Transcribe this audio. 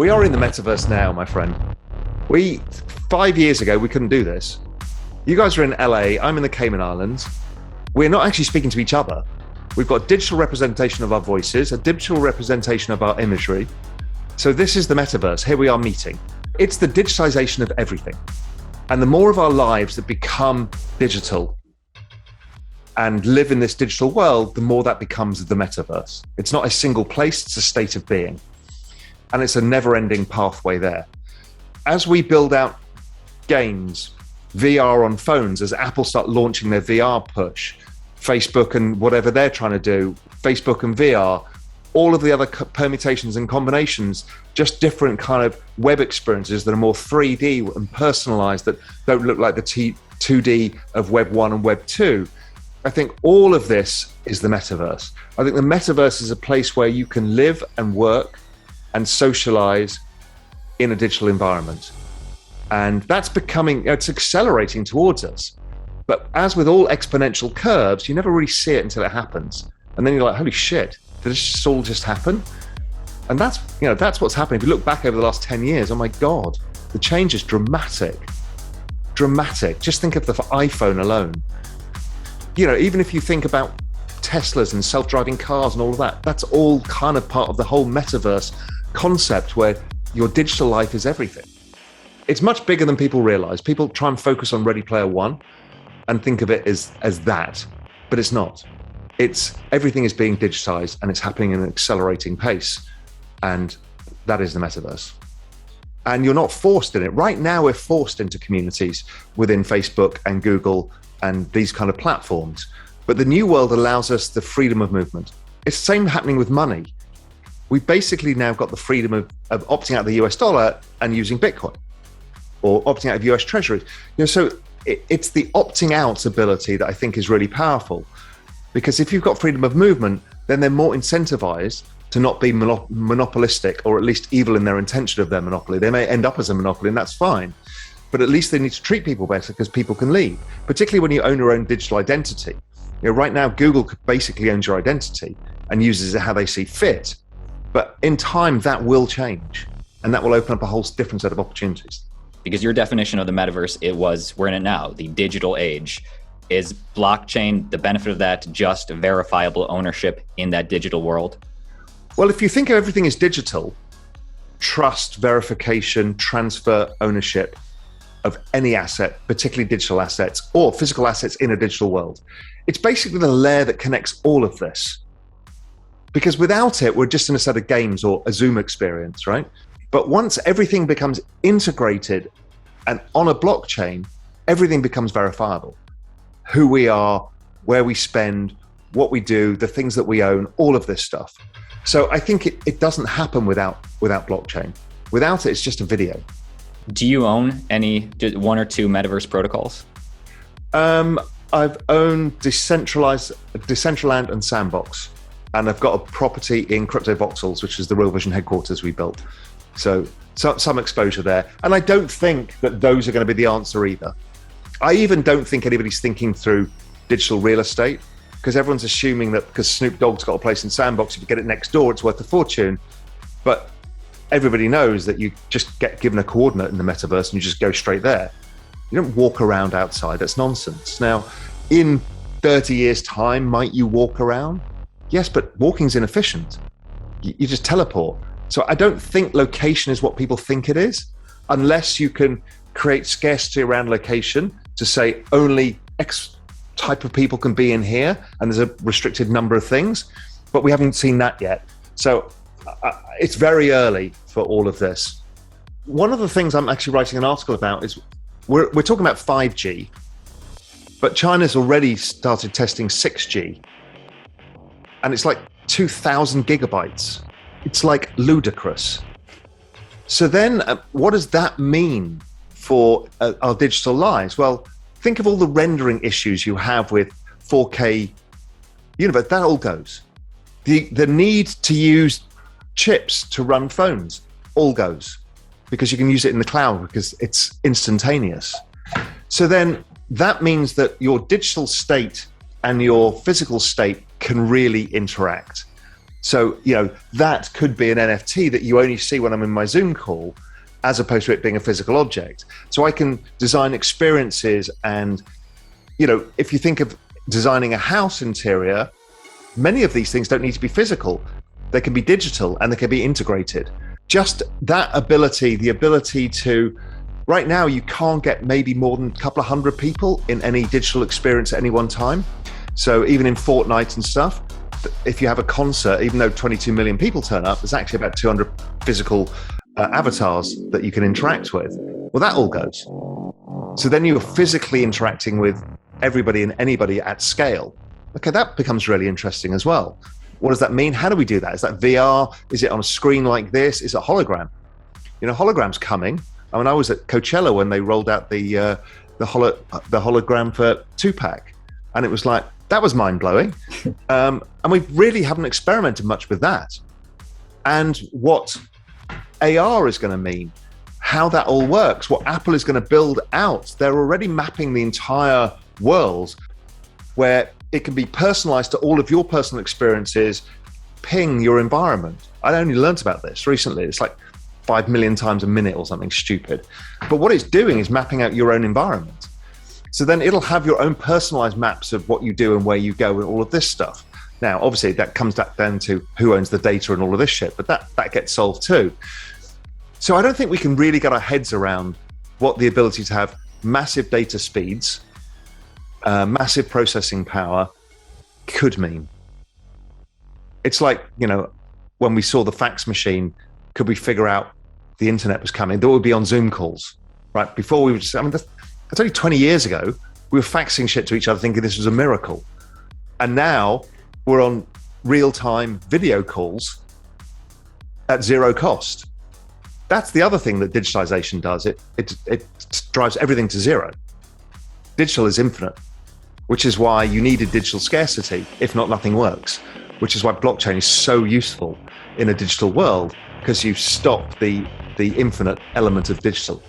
We are in the metaverse now, my friend. 5 years ago, we couldn't do this. You guys are in LA, I'm in the Cayman Islands. We're not actually speaking to each other. We've got a digital representation of our voices, a digital representation of our imagery. So this is the metaverse. Here we are meeting. It's the digitization of everything. And the more of our lives that become digital and live in this digital world, the more that becomes the metaverse. It's not a single place, it's a state of being. And it's a never-ending pathway there. As we build out games, VR on phones, as Apple start launching their VR push, Facebook and whatever they're trying to do, Facebook and VR, all of the other permutations and combinations, just different kind of web experiences that are more 3D and personalized, that don't look like the 2D of Web 1 and Web 2. I think all of this is the metaverse. I think the metaverse is a place where you can live and work and socialize in a digital environment. And that's it's accelerating towards us. But as with all exponential curves, you never really see it until it happens. And then you're like, holy shit, did this all just happen? And that's what's happening. If you look back over the last 10 years, oh my God, the change is dramatic. Dramatic. Just think of the iPhone alone. Even if you think about Teslas and self-driving cars and all of that, that's all kind of part of the whole metaverse concept where your digital life is everything. It's much bigger than people realize. People try and focus on Ready Player One and think of it as that, but it's not. Everything is being digitized and it's happening in an accelerating pace. And that is the metaverse. And you're not forced in it. Right now, we're forced into communities within Facebook and Google and these kind of platforms. But the new world allows us the freedom of movement. It's the same happening with money. We basically now got the freedom of opting out of the US dollar and using Bitcoin, or opting out of US treasuries. So it's the opting out ability that I think is really powerful. Because if you've got freedom of movement, then they're more incentivized to not be monopolistic, or at least evil in their intention of their monopoly. They may end up as a monopoly, and that's fine. But at least they need to treat people better because people can leave, particularly when you own your own digital identity. Right now, Google basically owns your identity and uses it how they see fit. But in time, that will change, and that will open up a whole different set of opportunities. Because your definition of the metaverse, we're in it now, the digital age. Is blockchain, the benefit of that, just verifiable ownership in that digital world? Well, if you think of everything as digital, trust, verification, transfer, ownership of any asset, particularly digital assets or physical assets in a digital world, it's basically the layer that connects all of this. Because without it, we're just in a set of games or a Zoom experience, right? But once everything becomes integrated and on a blockchain, everything becomes verifiable. Who we are, where we spend, what we do, the things that we own, all of this stuff. So I think it doesn't happen without blockchain. Without it, it's just a video. Do you own one or two metaverse protocols? I've owned Decentraland and Sandbox. And I've got a property in CryptoVoxels, which is the Real Vision headquarters we built. So some exposure there. And I don't think that those are going to be the answer either. I even don't think anybody's thinking through digital real estate, because everyone's assuming that because Snoop Dogg's got a place in Sandbox, if you get it next door, it's worth a fortune. But everybody knows that you just get given a coordinate in the metaverse and you just go straight there. You don't walk around outside. That's nonsense. Now, in 30 years' time, might you walk around? Yes, but walking's inefficient. You just teleport. So I don't think location is what people think it is, unless you can create scarcity around location to say only X type of people can be in here, and there's a restricted number of things, but we haven't seen that yet. So it's very early for all of this. One of the things I'm actually writing an article about is we're talking about 5G, but China's already started testing 6G. And it's like 2,000 gigabytes. It's like ludicrous. So then what does that mean for our digital lives? Well, think of all the rendering issues you have with 4K universe. That all goes. The need to use chips to run phones all goes, because you can use it in the cloud because it's instantaneous. So then that means that your digital state and your physical state can really interact. So, that could be an NFT that you only see when I'm in my Zoom call, as opposed to it being a physical object. So I can design experiences. And, if you think of designing a house interior, many of these things don't need to be physical. They can be digital and they can be integrated. Just that ability, the ability to, right now, you can't get maybe more than a couple of hundred people in any digital experience at any one time. So even in Fortnite and stuff, if you have a concert, even though 22 million people turn up, there's actually about 200 physical avatars that you can interact with. Well, that all goes. So then you're physically interacting with everybody and anybody at scale. Okay, that becomes really interesting as well. What does that mean? How do we do that? Is that VR? Is it on a screen like this? Is it hologram? Hologram's coming. I mean, I was at Coachella when they rolled out the hologram for Tupac, and it was like, that was mind-blowing. And we really haven't experimented much with that. And what AR is going to mean, how that all works, what Apple is going to build out. They're already mapping the entire world where it can be personalized to all of your personal experiences, ping your environment. I only learned about this recently. It's like 5 million times a minute or something stupid. But what it's doing is mapping out your own environment. So then it'll have your own personalized maps of what you do and where you go and all of this stuff. Now, obviously, that comes back down to who owns the data and all of this shit, but that gets solved too. So I don't think we can really get our heads around what the ability to have massive data speeds, massive processing power could mean. It's like, when we saw the fax machine, could we figure out the internet was coming? That would be on Zoom calls, right? Before we were just, that's only 20 years ago, we were faxing shit to each other thinking this was a miracle. And now we're on real-time video calls at zero cost. That's the other thing that digitalization does. It drives everything to zero. Digital is infinite, which is why you need a digital scarcity. If not, nothing works, which is why blockchain is so useful in a digital world, because you stop the infinite element of digital.